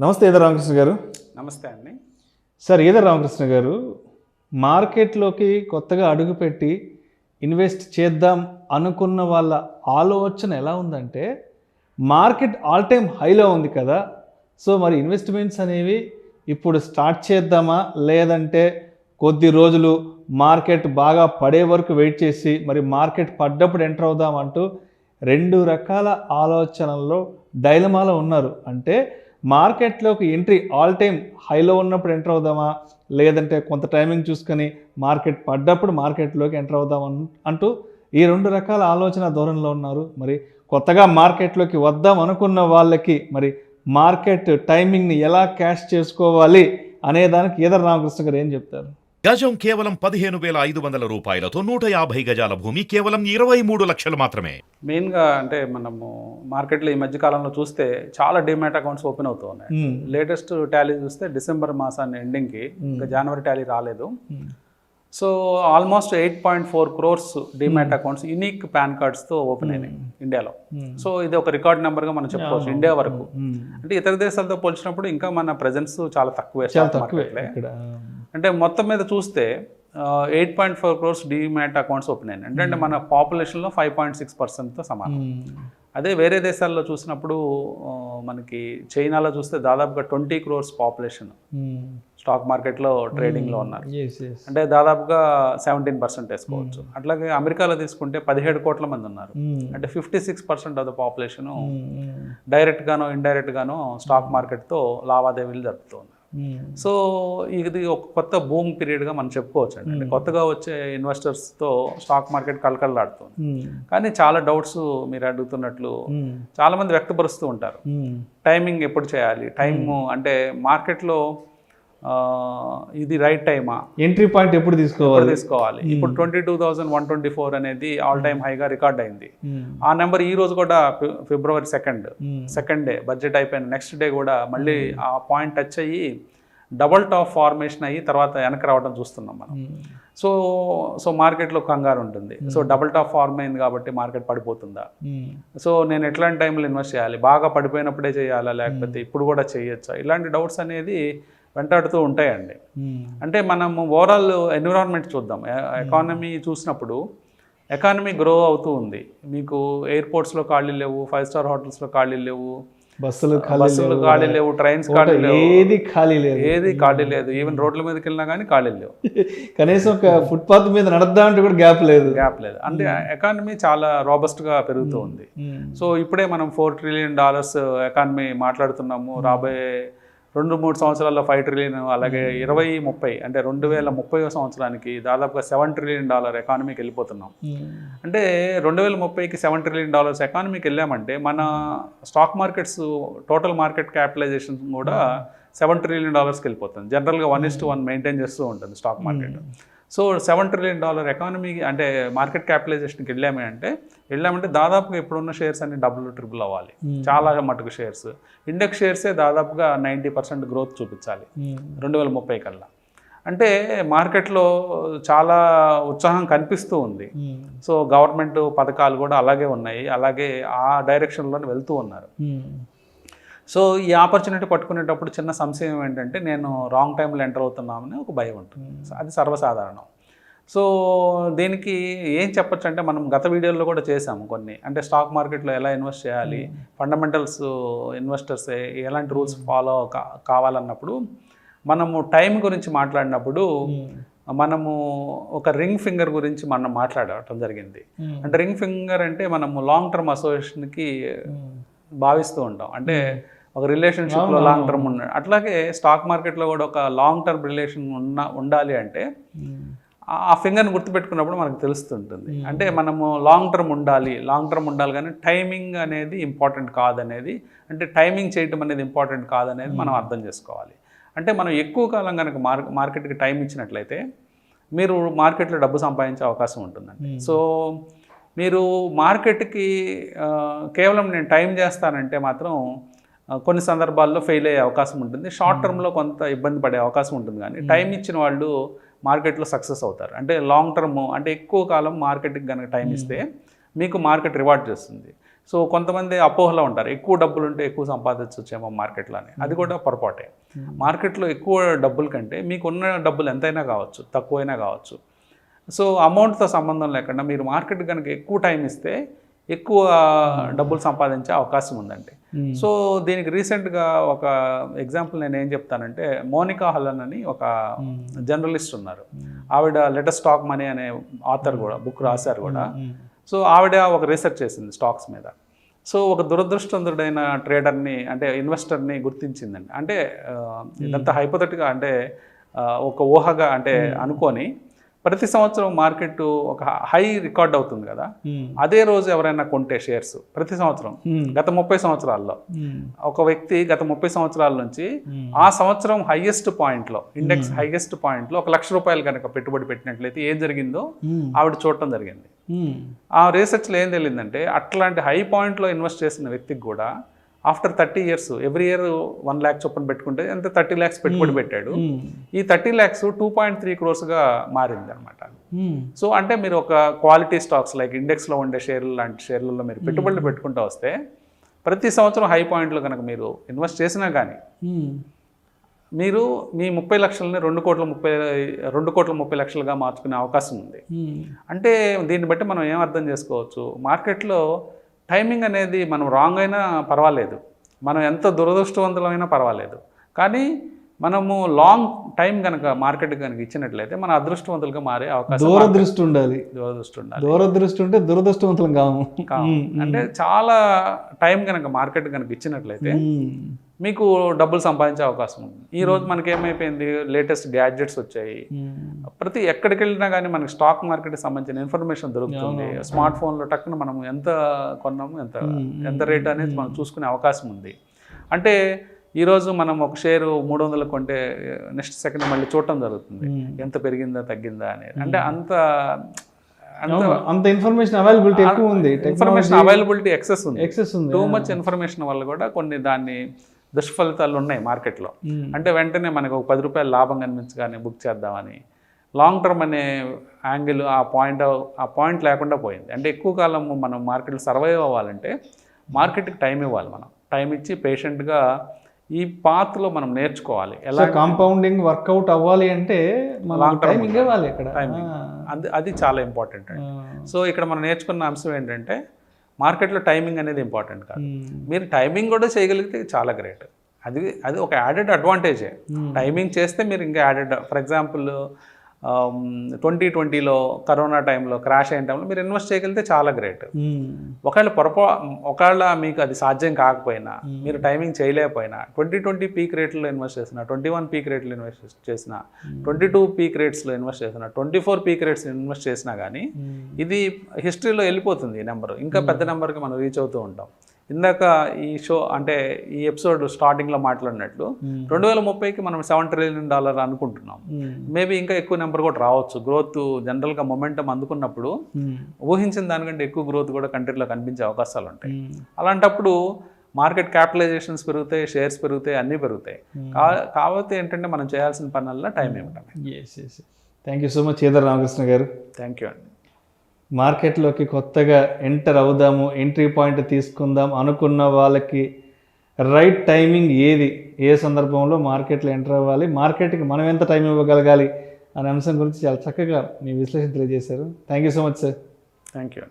నమస్తే ఈదర్ రామకృష్ణ గారు. నమస్తే అండి. సార్, ఈదర్ రామకృష్ణ గారు, మార్కెట్లోకి కొత్తగా అడుగుపెట్టి ఇన్వెస్ట్ చేద్దాం అనుకున్న వాళ్ళ ఆలోచన ఎలా ఉందంటే, మార్కెట్ ఆల్ టైమ్ హైలో ఉంది కదా, సో మరి ఇన్వెస్ట్మెంట్స్ అనేవి ఇప్పుడు స్టార్ట్ చేద్దామా, లేదంటే కొద్ది రోజులు మార్కెట్ బాగా పడే వరకు వెయిట్ చేసి మరి మార్కెట్ పడ్డప్పుడు ఎంటర్ అవుదామంటూ రెండు రకాల ఆలోచనల్లో డైలమాలో ఉన్నారు. అంటే మార్కెట్లోకి ఎంట్రీ ఆల్ టైమ్ హైలో ఉన్నప్పుడు ఎంటర్ అవుదామా, లేదంటే కొంత టైమింగ్ చూసుకొని మార్కెట్ పడ్డప్పుడు మార్కెట్లోకి ఎంటర్ అవుదాం అంటూ ఈ రెండు రకాల ఆలోచన ధోరణిలో ఉన్నారు. మరి కొత్తగా మార్కెట్లోకి వద్దాం అనుకున్న వాళ్ళకి మరి మార్కెట్ టైమింగ్ని ఎలా క్యాష్ చేసుకోవాలి అనే దానికి ఈదర్ రామకృష్ణ గారు ఏం చెప్తారు? గజం కేవలం 15,500 రూపాయలతో 150 గజాల భూమి కేవలం 23 లక్షలు మాత్రమే. మెయిన్గా అంటే మనము మార్కెట్లో ఈ మధ్య కాలంలో చూస్తే చాలా డిమాట్ అకౌంట్స్ ఓపెన్ అవుతూ ఉన్నాయి. లేటెస్ట్ టాలీ చూస్తే డిసెంబర్ మాసాన్ని ఎండింగ్కి, ఇంకా జనవరి టాలీ రాలేదు. So almost 8.4 crores demat accounts unique PAN కార్డ్స్తో ఓపెన్ అయినాయి ఇండియాలో. సో ఇది ఒక రికార్డ్ నెంబర్గా మనం చెప్పుకోవచ్చు ఇండియా వరకు. అంటే ఇతర దేశాలతో పోల్చినప్పుడు ఇంకా మన ప్రెజెన్స్ చాలా తక్కువే. అంటే మొత్తం మీద చూస్తే 8.4 crores డిమాట్ అకౌంట్స్ ఓపెన్ అయినాయి. అంటే మన పాపులేషన్లో 5.6%తో సమానం. అదే వేరే దేశాల్లో చూసినప్పుడు మనకి చైనాలో చూస్తే దాదాపుగా 20 crores పాపులేషన్ స్టాక్ మార్కెట్లో ట్రేడింగ్లో ఉన్నారు. అంటే దాదాపుగా 17% వేసుకోవచ్చు. అట్లాగే అమెరికాలో తీసుకుంటే 17 కోట్ల మంది ఉన్నారు. అంటే 56% ఆఫ్ ద పాపులేషన్ డైరెక్ట్గానో ఇండైరెక్ట్గానో స్టాక్ మార్కెట్తో లావాదేవీలు జరుపుతూ సో ఇది ఒక కొత్త బూమ్ పీరియడ్గా మనం చెప్పుకోవచ్చు అండి. అంటే కొత్తగా వచ్చే ఇన్వెస్టర్స్తో స్టాక్ మార్కెట్ కలకలలాడుతుంది. కానీ చాలా డౌట్స్ మీరు అడుగుతున్నట్లు చాలా మంది వ్యక్తపరుస్తూ ఉంటారు. టైమింగ్ ఎప్పుడు చేయాలి, టైము అంటే మార్కెట్లో ఇది రైట్ టైమా, ఎంట్రీ పాయింట్ ఎప్పుడు తీసుకోవాలి. ఇప్పుడు 22,124 అనేది ఆల్ టైమ్ హైగా రికార్డ్ అయింది. ఆ నెంబర్ ఈ రోజు కూడా ఫిబ్రవరి సెకండ్ డే బడ్జెట్ అయిపోయిన నెక్స్ట్ డే కూడా మళ్ళీ ఆ పాయింట్ టచ్ అయ్యి డబల్ టాప్ ఫార్మేషన్ అయ్యి తర్వాత వెనక్కి రావడం చూస్తున్నాం మనం. సో మార్కెట్లో కంగారు ఉంటుంది. సో డబల్ టాప్ ఫార్మ్ అయింది కాబట్టి మార్కెట్ పడిపోతుందా, సో నేను ఎట్లాంటి టైంలో ఇన్వెస్ట్ చేయాలి, బాగా పడిపోయినప్పుడే చేయాలా లేకపోతే ఇప్పుడు కూడా చేయొచ్చా, ఇలాంటి డౌట్స్ అనేది వెంటాడుతూ ఉంటాయండి. అంటే మనము ఓవరాల్ ఎన్విరాన్మెంట్ చూద్దాం. ఎకానమీ చూసినప్పుడు ఎకానమీ గ్రో అవుతూ ఉంది. మీకు ఎయిర్పోర్ట్స్లో ఖాళీ లేవు, 5-star హోటల్స్లో ఖాళీ లేవు, బస్సులు ఖాళీ లేవు, ట్రైన్స్ ఖాళీ లేవు, ఏది ఖాళీ లేదు. ఈవెన్ రోడ్ల మీదకి వెళ్ళినా కానీ ఖాళీ లేవు. కనీసం ఒక ఫుట్పాత్ మీద నడద్దామంటే కూడా గ్యాప్ లేదు. అంటే ఎకానమీ చాలా రాబస్ట్గా పెరుగుతూ ఉంది. సో ఇప్పుడే మనం $4 trillion ఎకానమీ మాట్లాడుతున్నాము. రాబోయే 2-3 సంవత్సరాల్లో 5 trillion, అలాగే 2030 అంటే 2030 సంవత్సరానికి దాదాపుగా $7 trillion ఎకానమీకి వెళ్ళిపోతున్నాం. అంటే 2030కి $7 trillion ఎకానమీకి వెళ్ళామంటే మన stock markets total market capitalization కూడా $7 trillion వెళ్ళిపోతుంది. జనరల్గా 1:1 మెయింటైన్ చేస్తూ ఉంటుంది stock market. So $7 trillion economy అంటే మార్కెట్ క్యాపిటలైజేషన్కి వెళ్ళామంటే దాదాపుగా ఇప్పుడున్న షేర్స్ అన్ని డబుల్ అవ్వాలి. చాలా మటుకు షేర్స్, ఇండెక్స్ షేర్సే దాదాపుగా 90% గ్రోత్ చూపించాలి 2030 కల్లా. అంటే మార్కెట్లో చాలా ఉత్సాహం కనిపిస్తూ ఉంది. సో గవర్నమెంట్ పథకాలు కూడా అలాగే ఉన్నాయి, అలాగే ఆ డైరెక్షన్లోనే వెళ్తూ ఉన్నారు. సో ఈ ఆపర్చునిటీ పట్టుకునేటప్పుడు చిన్న సంశయం ఏంటంటే నేను రాంగ్ టైంలో ఎంటర్ అవుతున్నామని ఒక భయం ఉంటుంది. అది సర్వసాధారణం. సో దీనికి ఏం చెప్పచ్చు అంటే మనం గత వీడియోలో కూడా చేసాము కొన్ని. అంటే స్టాక్ మార్కెట్లో ఎలా ఇన్వెస్ట్ చేయాలి, ఫండమెంటల్స్ ఇన్వెస్టర్స్ ఎలాంటి రూల్స్ ఫాలో కావాలన్నప్పుడు మనము టైం గురించి మాట్లాడినప్పుడు మనము ఒక రింగ్ ఫింగర్ గురించి మనం మాట్లాడటం జరిగింది. అంటే రింగ్ ఫింగర్ అంటే మనము లాంగ్ టర్మ్ అసోసియేషన్కి భావిస్తూ ఉంటాం. అంటే ఒక రిలేషన్షిప్లో లాంగ్ టర్మ్ ఉన్నాడు, అట్లాగే స్టాక్ మార్కెట్లో కూడా ఒక లాంగ్ టర్మ్ రిలేషన్ ఉండాలి. అంటే ఆ ఫింగర్ని గుర్తుపెట్టుకున్నప్పుడు మనకు తెలుస్తుంటుంది. అంటే మనము లాంగ్ టర్మ్ ఉండాలి కానీ టైమింగ్ అనేది ఇంపార్టెంట్ కాదనేది, అంటే టైమింగ్ చేయటం అనేది ఇంపార్టెంట్ కాదనేది మనం అర్థం చేసుకోవాలి. అంటే మనం ఎక్కువ కాలం కనుక మార్కెట్కి టైం ఇచ్చినట్లయితే మీరు మార్కెట్లో డబ్బు సంపాదించే అవకాశం ఉంటుందండి. సో మీరు మార్కెట్కి కేవలం నేను టైం చేస్తానంటే మాత్రం కొన్ని సందర్భాల్లో ఫెయిల్ అయ్యే అవకాశం ఉంటుంది. షార్ట్ టర్మ్లో కొంత ఇబ్బంది పడే అవకాశం ఉంటుంది. కానీ టైం ఇచ్చిన వాళ్ళు మార్కెట్లో సక్సెస్ అవుతారు. అంటే లాంగ్ టర్మ్ అంటే ఎక్కువ కాలం మార్కెట్కి కనుక టైం ఇస్తే మీకు మార్కెట్ రివార్డ్ చేస్తుంది. సో కొంతమంది అపోహలో ఉంటారు, ఎక్కువ డబ్బులు ఉంటే ఎక్కువ సంపాదించవచ్చేమో మార్కెట్లో అని. అది కూడా పొరపాటే. మార్కెట్లో ఎక్కువ డబ్బుల కంటే మీకున్న డబ్బులు ఎంతైనా కావచ్చు, తక్కువైనా కావచ్చు. సో అమౌంట్తో సంబంధం లేకుండా మీరు మార్కెట్ కనుక ఎక్కువ టైం ఇస్తే ఎక్కువ డబ్బులు సంపాదించే అవకాశం ఉందండి. సో దీనికి రీసెంట్గా ఒక ఎగ్జాంపుల్ నేను ఏం చెప్తానంటే, మోనికా హలన్ అని ఒక జర్నలిస్ట్ ఉన్నారు. ఆవిడ లెటెస్ట్ స్టాక్ మనీ అనే ఆథర్ కూడా, బుక్ రాశారు కూడా. సో ఆవిడ ఒక రీసెర్చ్ చేసింది స్టాక్స్ మీద. సో ఒక దురదృష్టవంతుడైన ట్రేడర్ని, అంటే ఇన్వెస్టర్ని గుర్తించిందండి. అంటే ఇదంతా హైపోథెటిక్గా, అంటే ఒక ఊహగా అంటే అనుకొని, ప్రతి సంవత్సరం మార్కెట్ ఒక హై రికార్డ్ అవుతుంది కదా, అదే రోజు ఎవరైనా కొంటే షేర్స్ ప్రతి సంవత్సరం గత 30 సంవత్సరాల్లో, ఒక వ్యక్తి గత 30 సంవత్సరాల నుంచి ఆ సంవత్సరం హైయెస్ట్ పాయింట్లో, ఇండెక్స్ హైయెస్ట్ పాయింట్లో 1 లక్ష రూపాయలు కనుక పెట్టుబడి పెట్టినట్లయితే ఏం జరిగిందో ఆవిడ చూడటం జరిగింది. ఆ రీసెర్చ్లో ఏం తెలియదంటే, అట్లాంటి హై పాయింట్లో ఇన్వెస్ట్ చేసిన వ్యక్తికి కూడా after 30 years every year 1 lakh చొప్పున పెట్టుకుంటే ఎంత 30 lakhs పెట్టుబడి పెట్టాడు. ఈ 30 lakhs 2.3 crores-గా మారింది అనమాట. సో అంటే మీరు ఒక క్వాలిటీ స్టాక్స్ లైక్ ఇండెక్స్లో ఉండే షేర్లు లాంటి షేర్లలో మీరు పెట్టుబడులు పెట్టుకుంటూ వస్తే, ప్రతి సంవత్సరం హై పాయింట్లో కనుక మీరు ఇన్వెస్ట్ చేసినా కానీ మీరు మీ 30 లక్షలని 2 కోట్ల 30 లక్షలుగా మార్చుకునే అవకాశం ఉంది. అంటే దీన్ని బట్టి మనం ఏం అర్థం చేసుకోవచ్చు, మార్కెట్లో టైమింగ్ అనేది మనం రాంగ్ అయినా పర్వాలేదు, మనం ఎంత దురదృష్టవంతులమైనా పర్వాలేదు, కానీ మనము లాంగ్ టైం కనుక మార్కెట్ కనుక ఇచ్చినట్లయితే మన అదృష్టవంతులుగా మారే అవకాశం. దూరదృష్టి ఉండాలి. దూరదృష్టి ఉంటే దురదృష్టవంతులం కాము. అంటే చాలా టైం కనుక మార్కెట్ కనుక ఇచ్చినట్లయితే మీకు డబ్బులు సంపాదించే అవకాశం ఉంది. ఈ రోజు మనకి ఏమైపోయింది, లేటెస్ట్ గ్యాడ్జెట్స్ వచ్చాయి. ప్రతి ఎక్కడికి వెళ్ళినా కానీ మనకి స్టాక్ మార్కెట్కి సంబంధించిన ఇన్ఫర్మేషన్ దొరుకుతుంది. స్మార్ట్ ఫోన్లో టక్కున మనం ఎంత కొన్నాము, ఎంత రేట్ అనేది మనం చూసుకునే అవకాశం ఉంది. అంటే ఈరోజు మనం ఒక షేరు 300 కొంటే నెక్స్ట్ సెకండ్ మళ్ళీ చూడటం జరుగుతుంది, ఎంత పెరిగిందా తగ్గిందా అనేది. అంటే అంత ఇన్ఫర్మేషన్ అవైలబిలిటీ ఎక్కువ ఉంది. ఇన్ఫర్మేషన్ అవైలబిలిటీ ఎక్సెస్ ఉంది. టూ మచ్ ఇన్ఫర్మేషన్ వల్ల కూడా కొన్ని దాన్ని దుష్ఫలితాలు ఉన్నాయి మార్కెట్లో. అంటే వెంటనే మనకు ఒక 10 రూపాయలు లాభం కనిపించగానే బుక్ చేద్దామని, లాంగ్ టర్మ్ అనే యాంగిల్ ఆ పాయింట్ లేకుండా పోయింది. అంటే ఎక్కువ కాలం మనం మార్కెట్లో సర్వైవ్ అవ్వాలంటే మార్కెట్కి టైం ఇవ్వాలి. మనం టైం ఇచ్చి పేషెంట్గా ఈ పాత్లో మనం నేర్చుకోవాలి. ఎలా కాంపౌండింగ్ వర్కౌట్ అవ్వాలి అంటే లాంగ్ టర్మ్ ఇవ్వాలి. ఇక్కడ అది చాలా ఇంపార్టెంట్ అండి. సో ఇక్కడ మనం నేర్చుకున్న అంశం ఏంటంటే, మార్కెట్లో టైమింగ్ అనేది ఇంపార్టెంట్ కాదు, మీరు టైమింగ్ కూడా చేయగలిగితే చాలా గ్రేట్. అది ఒక యాడెడ్ అడ్వాంటేజే. టైమింగ్ చేస్తే మీరు ఇంకా యాడెడ్, ఫర్ ఎగ్జాంపుల్ 2020లో కరోనా టైంలో క్రాష్ అయిన టైంలో మీరు ఇన్వెస్ట్ చేయగలిగితే చాలా గ్రేట్. ఒకవేళ మీకు అది సాధ్యం కాకపోయినా, మీరు టైమింగ్ చేయలేకపోయినా, 2020 పీక్ రేట్లో ఇన్వెస్ట్ చేసిన, 21 పీక్ రేట్లో ఇన్వెస్ట్ చేసిన, 22 పీక్ రేట్స్లో ఇన్వెస్ట్ చేసిన, 24 పీక్ రేట్స్ ఇన్వెస్ట్ చేసినా కానీ ఇది హిస్టరీలో వెళ్ళిపోతుంది. ఈ నెంబర్ ఇంకా పెద్ద నెంబర్కి మనం రీచ్ అవుతూ ఉంటాం. ఇందాక ఈ షో అంటే ఈ ఎపిసోడ్ స్టార్టింగ్లో మాట్లాడినట్లు 2030కి మనం $7 trillion అనుకుంటున్నాం. మేబీ ఇంకా ఎక్కువ నెంబర్ కూడా రావచ్చు. గ్రోత్ జనరల్గా మొమెంటం అందుకున్నప్పుడు ఊహించిన దానికంటే ఎక్కువ గ్రోత్ కూడా కంట్రీలో కనిపించే అవకాశాలు ఉంటాయి. అలాంటప్పుడు మార్కెట్ క్యాపిటలైజేషన్స్ పెరుగుతాయి, షేర్స్ పెరుగుతాయి, అన్నీ పెరుగుతాయి. కాకపోతే ఏంటంటే మనం చేయాల్సిన పనుల్లో టైం ఏమిటండి. Thank you so much Eedara Ramakrishna గారు. థ్యాంక్ యూ అండి. మార్కెట్లోకి కొత్తగా ఎంటర్ అవుదాము, ఎంట్రీ పాయింట్ తీసుకుందాం అనుకున్న వాళ్ళకి రైట్ టైమింగ్ ఏది, ఏ సందర్భంలో మార్కెట్లో ఎంటర్ అవ్వాలి, మార్కెట్కి మనం ఎంత టైం ఇవ్వగలగాలి అనే అంశం గురించి చాలా చక్కగా మీ విశ్లేషణ తెలియజేశారు. Thank you so much sir. Thank you.